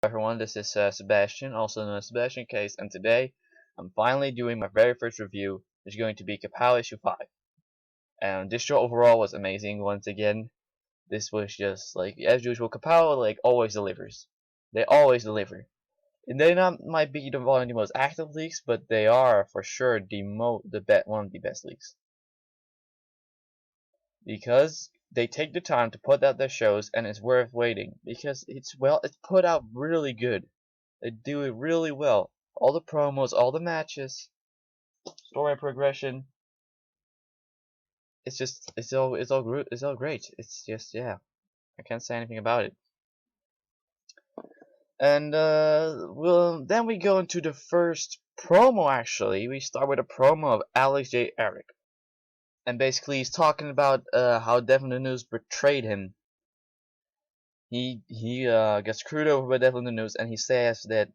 Everyone, this is Sebastian, also known as Sebastian Case, and today I'm finally doing my very first review, which is going to be Kapow issue 5. And this show overall was amazing once again. This was just like, as usual, Kapow like always delivers. They always deliver. And they not might be one of the most active leagues, but they are for sure one of the best leagues. Because they take the time to put out their shows and it's worth waiting because it's put out really good. They do it really well. All the promos, all the matches, story progression. It's all great. It's just yeah, I can't say anything about it. And well, then we go into the first promo. Actually, we start with a promo of Alex J. Eric, and basically he's talking about how Devin the News betrayed him. He gets screwed over by Devin the News, and he says that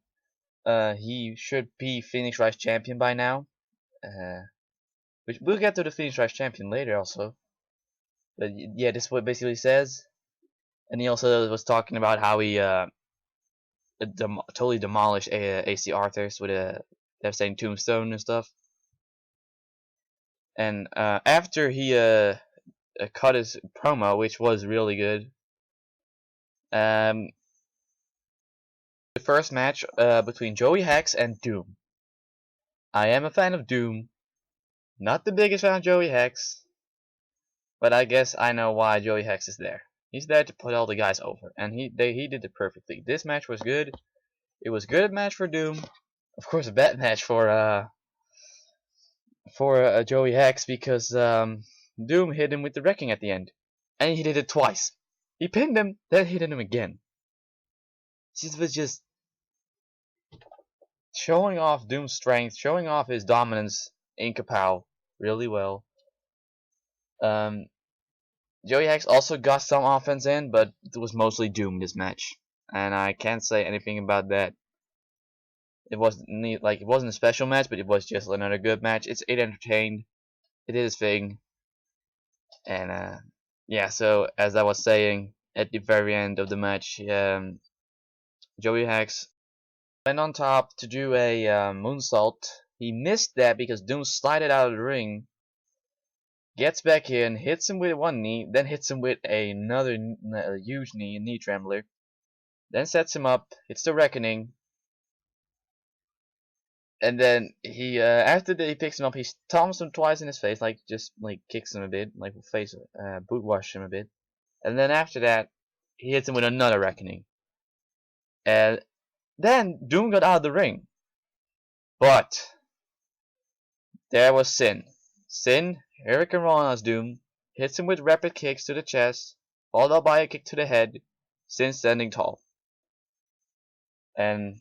he should be Phoenix Rise champion by now. Which we'll get to the Phoenix Rise champion later also. But yeah, this is what basically says. And he also was talking about how he totally demolished AC Arthurs with a devastating tombstone and stuff. And after he cut his promo, which was really good, the first match between Joey Hex and Doom. I am a fan of Doom. Not the biggest fan of Joey Hex, but I guess I know why Joey Hex is there. He's there to put all the guys over, and he did it perfectly. This match was good. It was a good match for Doom. Of course, a bad match for Joey Hex because Doom hit him with the wrecking at the end, and he did it twice. He pinned him, then hit him again. This was just showing off Doom's strength, showing off his dominance in Kapow really well. Joey Hex also got some offense in, but it was mostly Doom this match, and I can't say anything about that. It wasn't a special match, but it was just another good match. It entertained, it did its thing, and yeah. So as I was saying, at the very end of the match, Joey Hex went on top to do a moonsault. He missed that because Doom slided out of the ring. Gets back in, hits him with one knee, then hits him with another huge knee trembler. Then sets him up, hits the reckoning, and then he after he picks him up, he stomps him twice in his face, like just like kicks him a bit, like face boot wash him a bit, and then after that he hits him with another reckoning, and then Doom got out of the ring, but there was Sin. Sin, Hurricane Run as Doom, hits him with rapid kicks to the chest, followed up by a kick to the head, Sin standing tall. And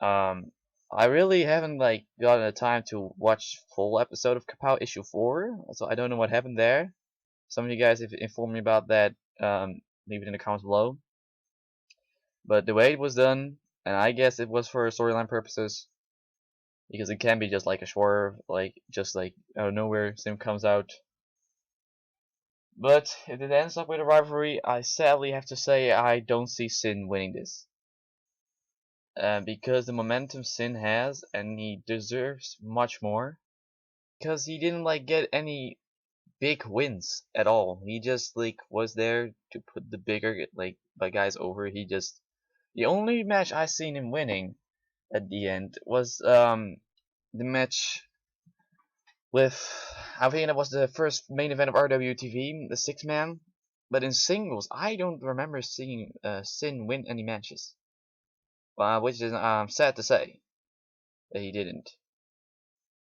I really haven't like gotten the time to watch full episode of Kapow issue 4, so I don't know what happened there. Some of you guys have informed me about that, leave it in the comments below. But the way it was done, and I guess it was for storyline purposes, because it can be just like a swerve, like just like out of nowhere, Sim comes out. But if it ends up with a rivalry, I sadly have to say I don't see Sin winning this. Because the momentum Sin has, and he deserves much more. Because he didn't like get any big wins at all. He just like was there to put the bigger guys over. The only match I seen him winning at the end was the match with, I think that was the first main event of RWTV, the 6-man. But in singles, I don't remember seeing Sin win any matches. Which is sad to say that he didn't.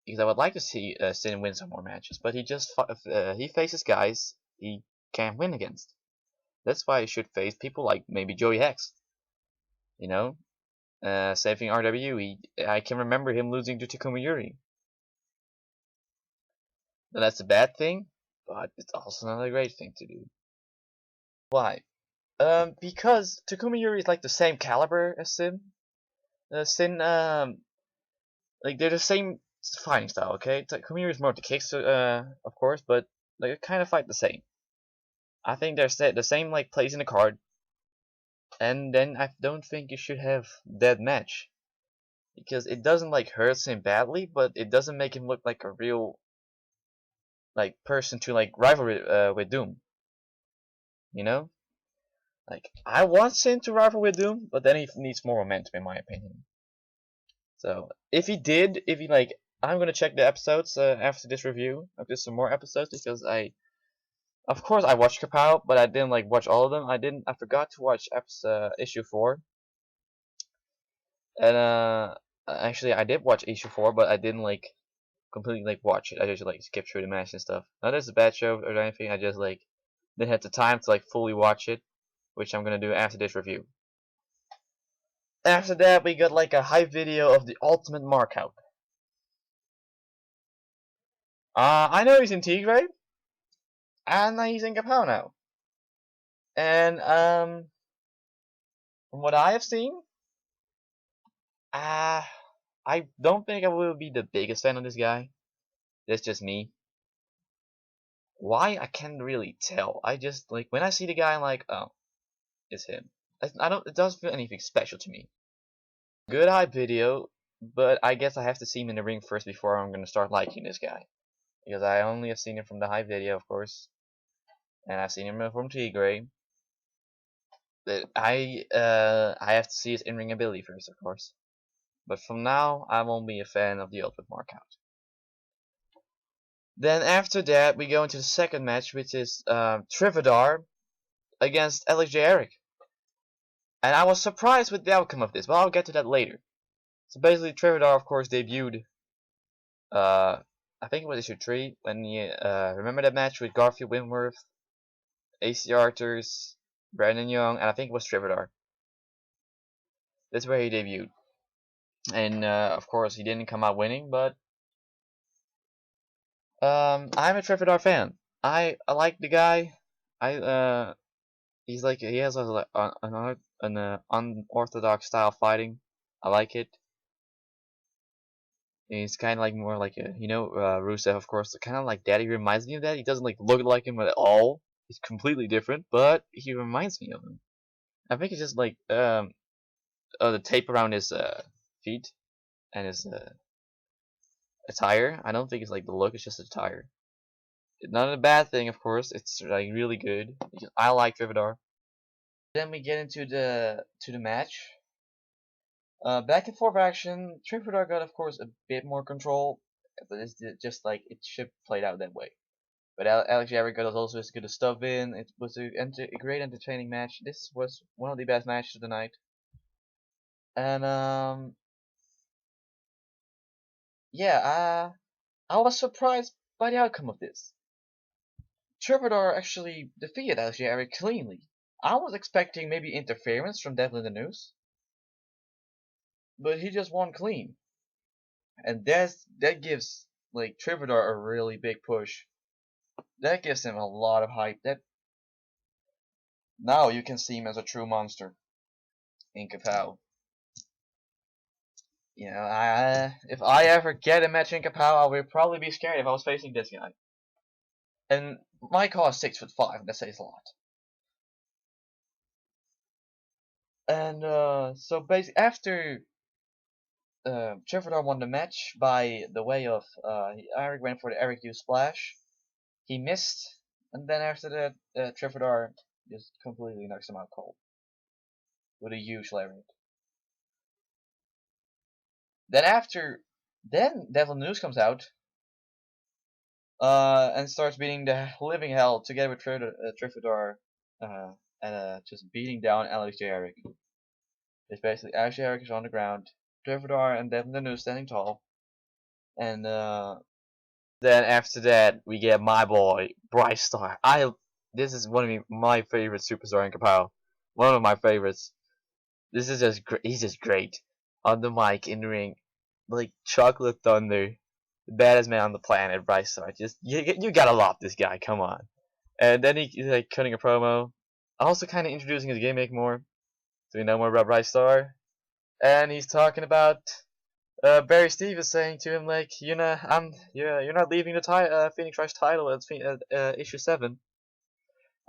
Because I would like to see Sin win some more matches, but he faces guys he can't win against. That's why he should face people like maybe Joey Hex. You know, same thing RW. I can remember him losing to Takumi Yuri. Now, that's a bad thing, but it's also not a great thing to do. Why? Because Takumi Yuri is like the same caliber as Sin. Sin, like they're the same fighting style, okay? Takumi Yuri is more of the kicks, of course, but they kind of fight the same. I think they're the same like plays in the card. and then I don't think you should have that match because it doesn't like hurt him badly, but it doesn't make him look like a real like person to like rival with Doom. You know, like I want Sin to rival with Doom, but then he needs more momentum, in my opinion. So if he like, I'm gonna check the episodes after this review of this some more episodes because of course I watched Kapow, but I didn't like watch all of them. I forgot to watch issue 4, and actually I did watch issue 4, but I didn't like completely like watch it. I just like skipped through the match and stuff. Not that it's a bad show or anything. I just like didn't have the time to like fully watch it, which I'm gonna do after this review. After that, we got like a hype video of the ultimate markout. I know he's in Tigray, and he's in Kapow now. And from what I have seen, uh, I don't think I will be the biggest fan of this guy. That's just me. Why? I can't really tell. I just like when I see the guy, I'm like, oh, it's him. I don't. It doesn't feel anything special to me. Good hype video, but I guess I have to see him in the ring first before I'm gonna start liking this guy. Because I only have seen him from the hype video, of course, and I've seen him from Tigray. But I have to see his in-ring ability first, of course. But from now, I'm only a fan of the Ultimate Markout. Then after that, we go into the second match, which is Trivadar against LJ Eric. And I was surprised with the outcome of this, but I'll get to that later. So basically, Trivadar, of course, debuted. I think it was issue 3 when he remember that match with Garfield Winworth, AC Arthurs, Brandon Young, and I think it was Trivadar. That's where he debuted. And of course, he didn't come out winning, but I'm a Trivadar fan. I like the guy. He's like he has an unorthodox style of fighting. I like it. He's kind of like more like a Rusev, of course. Kind of like that. He reminds me of that. He doesn't like look like him at all. He's completely different, but he reminds me of him. I think it's just like the tape around his feet and his attire. I don't think it's like the look. It's just the attire. It's not a bad thing, of course. It's like really good. I like Trivadar. Then we get into the match. Back and forth action. Trivadar got, of course, a bit more control, but it's just like it should played out that way. But Alex Jericho was also as good as stuff in. It was a great entertaining match. This was one of the best matches of the night. And yeah, I was surprised by the outcome of this. Trivadar actually defeated Alex Jericho cleanly. I was expecting maybe interference from Devlin the Noose, but he just won clean, and that gives like Trivadar a really big push. That gives him a lot of hype. That now you can see him as a true monster in Kapow. You know, if I ever get a match in Kapow, I would probably be scared if I was facing this guy. And my car is 6'5", that says a lot. And so basically, after Trevor won the match by the way of Eric went for the Eric U splash, he missed, and then after that, Trevor just completely knocks him out cold with a huge lariat. Then Devil News comes out and starts beating the living hell together with Trifidor and just beating down Alex J. Eric. It's basically Alex J. Eric is on the ground, Trifidor and Devin the News standing tall, and then after that we get my boy Bryce Star. This is one of my favorite superstar in Kapow. One of my favorites. This is just great. He's just great on the mic in the ring, like Chocolate Thunder, the baddest man on the planet. Bryce Star. Just you gotta love this guy. Come on. And then he's like cutting a promo, also kind of introducing his gimmick more, so we know more about Bryce Star. And he's talking about Barry Stevens saying to him like, you're not leaving the Phoenix Rush title at issue 7.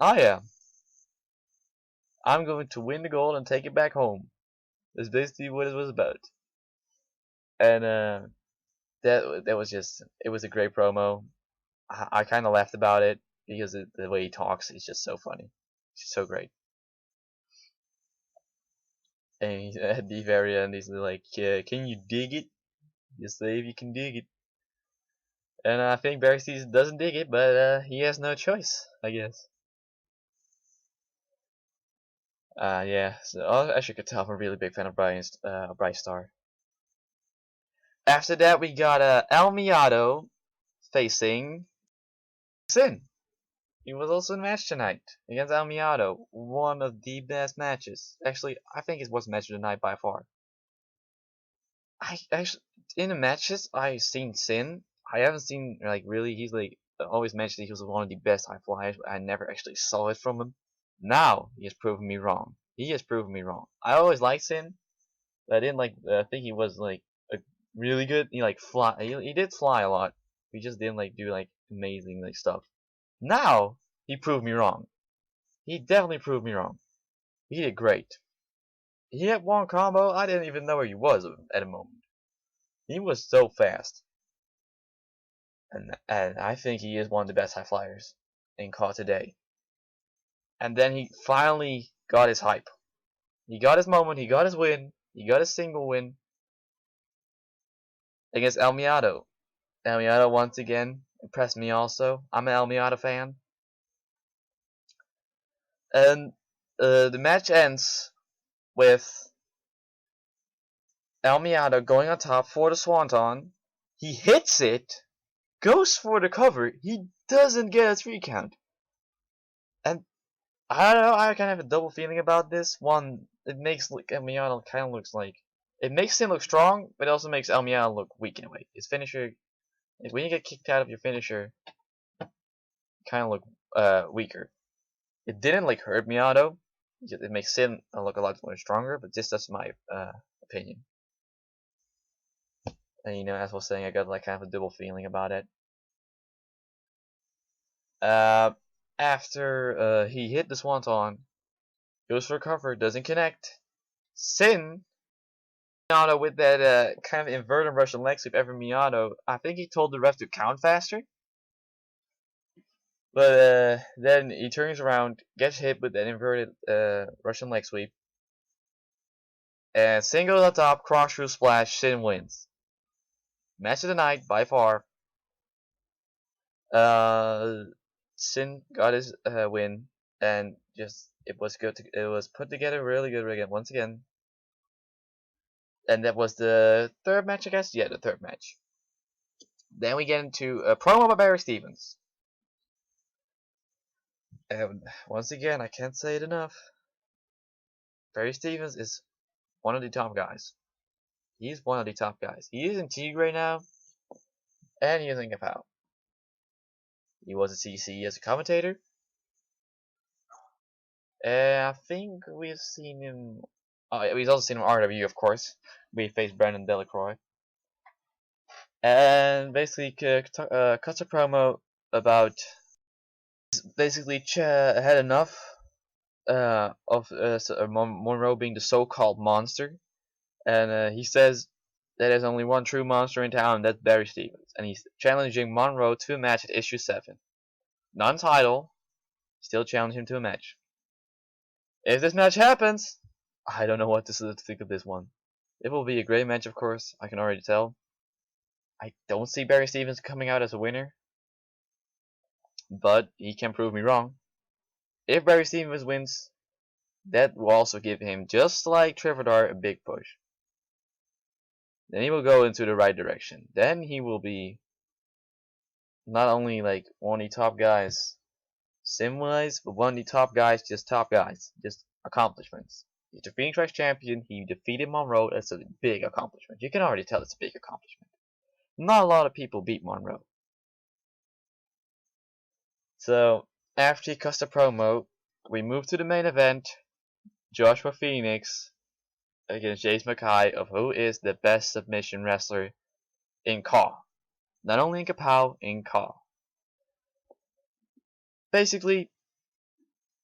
I am. I'm going to win the gold and take it back home. That's basically what it was about. And that was just, it was a great promo. I kind of laughed about it because the way he talks is just so funny. It's so great. And he's, at the very end, he's like, "Can you dig it? Just say if you can dig it." And I think Barry Stevens doesn't dig it, but he has no choice, I guess. Yeah. So as you could tell, I'm a really big fan of Bright Star. After that, we got El Miato facing Sin. He was also in a match tonight against El Miato. One of the best matches. Actually, I think it was match of the night by far. I actually, in the matches I've seen Sin, I haven't seen like really. He's like always mentioned he was one of the best high flyers, but I never actually saw it from him. Now he has proven me wrong. He has proven me wrong. I always liked Sin, but I didn't like. I think he was like a really good. He like fly. He did fly a lot. He just didn't like do like amazing like stuff. Now he proved me wrong. He definitely proved me wrong. He did great. He had one combo. I didn't even know where he was at the moment. He was so fast. And I think he is one of the best high flyers in COD today. And then he finally got his hype. He got his moment, he got his win, he got his single win against El Miato. El Miato once again impressed me also. I'm an El Miato fan. And the match ends with El Miato going on top for the Swanton. He hits it, goes for the cover, he doesn't get a 3 count. And I don't know, I kind of have a double feeling about this. One, it makes El Miato kind of looks like, it makes him look strong, but it also makes El Miato look weak in a way. His finisher, like when you get kicked out of your finisher, kind of look weaker. It didn't like hurt Miato. It makes Sin look a lot more stronger, but that's my opinion. And you know, as I was saying, I got like kind of a double feeling about it. Uh, after he hit the Swanton, goes for cover, doesn't connect. Sin Miato with that kind of inverted Russian leg sweep after Miato. I think he told the ref to count faster. But then he turns around, gets hit with that inverted Russian leg sweep. And Sin goes on top, cross through splash, Sin wins. Match of the night by far. Sin got his win, and just it was good. It was put together really good again once again. And that was the third match, I guess. Yeah, the third match. Then we get into a promo by Barry Stevens. And once again, I can't say it enough. Barry Stevens is one of the top guys. He's one of the top guys. He is in Teague right now, and he is in Kapow. He was at CC as a commentator. I think we've seen him. We've also seen him in RW, of course. We faced Brandon Delacroix. And basically cuts a promo about basically had enough of Monroe being the so-called monster. And he says that there's only one true monster in town, and that's Barry Stevens. And he's challenging Monroe to a match at issue 7. Non-title, still challenge him to a match. If this match happens, I don't know what to think of this one. It will be a great match, of course, I can already tell. I don't see Barry Stevens coming out as a winner, but he can prove me wrong. If Barry Stevens wins, that will also give him, just like Trevor, a big push. Then he will go into the right direction. Then he will be not only like one of the top guys sim-wise, but one of the top guys, just accomplishments. He's the Phoenix Rex champion, he defeated Monroe, that's a big accomplishment. You can already tell it's a big accomplishment. Not a lot of people beat Monroe. So, after he cuts the promo, we move to the main event, Joshua Phoenix against Jace Mackay of who is the best submission wrestler in CAW. Not only in Kapow, in CAW. Basically,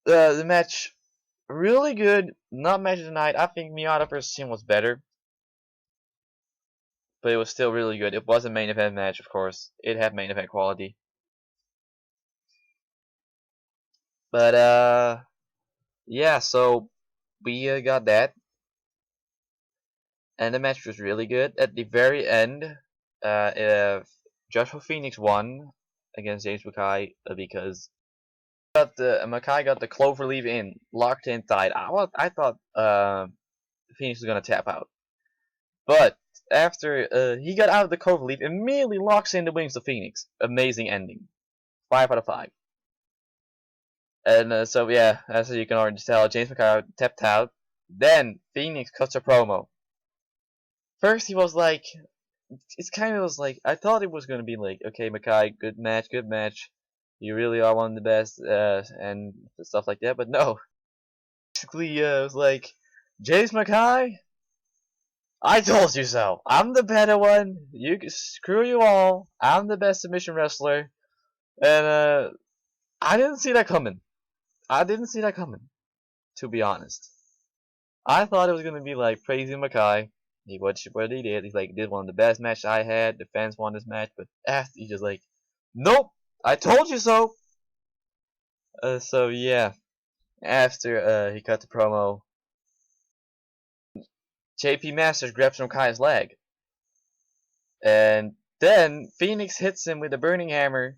the match really good. Not match of the night. I think Miata vs. Sin was better, but it was still really good. It was a main event match, of course. It had main event quality. But yeah. So we got that, and the match was really good. At the very end, Joshua Phoenix won against James Mackay because Mackay got the cloverleaf in, locked in tight. I thought Phoenix was gonna tap out, but after he got out of the cloverleaf, immediately locks in the wings of Phoenix. Amazing ending, 5 out of 5. And so yeah, as you can already tell, James Mackay tapped out. Then Phoenix cuts a promo. First he was like, it's kind of was like I thought it was gonna be like, okay, Mackay, good match, good match. You really are one of the best, and stuff like that. But no, basically, it was like, James Mackay, I told you so. I'm the better one. Screw you all. I'm the best submission wrestler, and I didn't see that coming. I didn't see that coming, to be honest. I thought it was gonna be like praising Mackay. What he did. He's like, did one of the best matches I had. The fans won this match, but after he just like, nope, I told you so. So yeah, after he cut the promo, JP Masters grabs Makai's leg, and then Phoenix hits him with a burning hammer.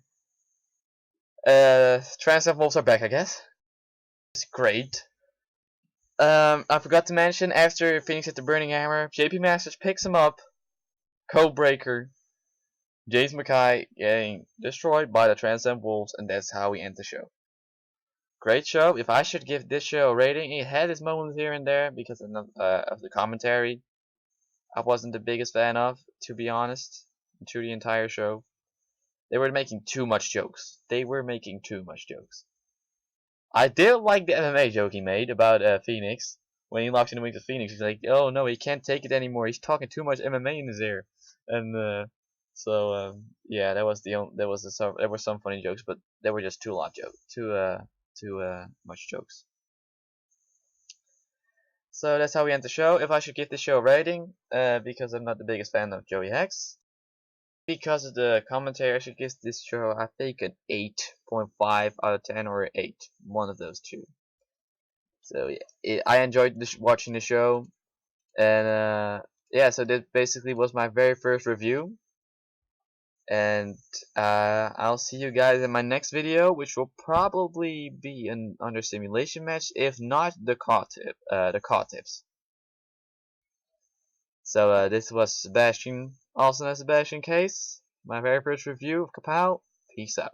Trans Wolves are back, I guess. It's great. I forgot to mention, after Phoenix hit the burning hammer, JP Masters picks him up, code breaker, James Mackay getting destroyed by the Transcend Wolves, and that's how we end the show. Great show. If I should give this show a rating, it had its moments here and there because of the commentary. I wasn't the biggest fan of, to be honest, through the entire show. They were making too much jokes. They were making too much jokes. I did like the MMA joke he made about Phoenix. When he locks in the wings of Phoenix, he's like, "Oh no, he can't take it anymore. He's talking too much MMA in his ear." And yeah, that was there were some funny jokes, but there were just too much jokes. So that's how we end the show. If I should give this show a rating, because I'm not the biggest fan of Joey Hex, because of the commentary, I should give this show, I think, an 8.5 out of 10 or 8. One of those two. So yeah, I enjoyed watching the show, and yeah, so that basically was my very first review. And I'll see you guys in my next video, which will probably be an under simulation match, if not the CAW tips. So this was Sebastian, also known as Sebastian Case, my very first review of Kapow. Peace out.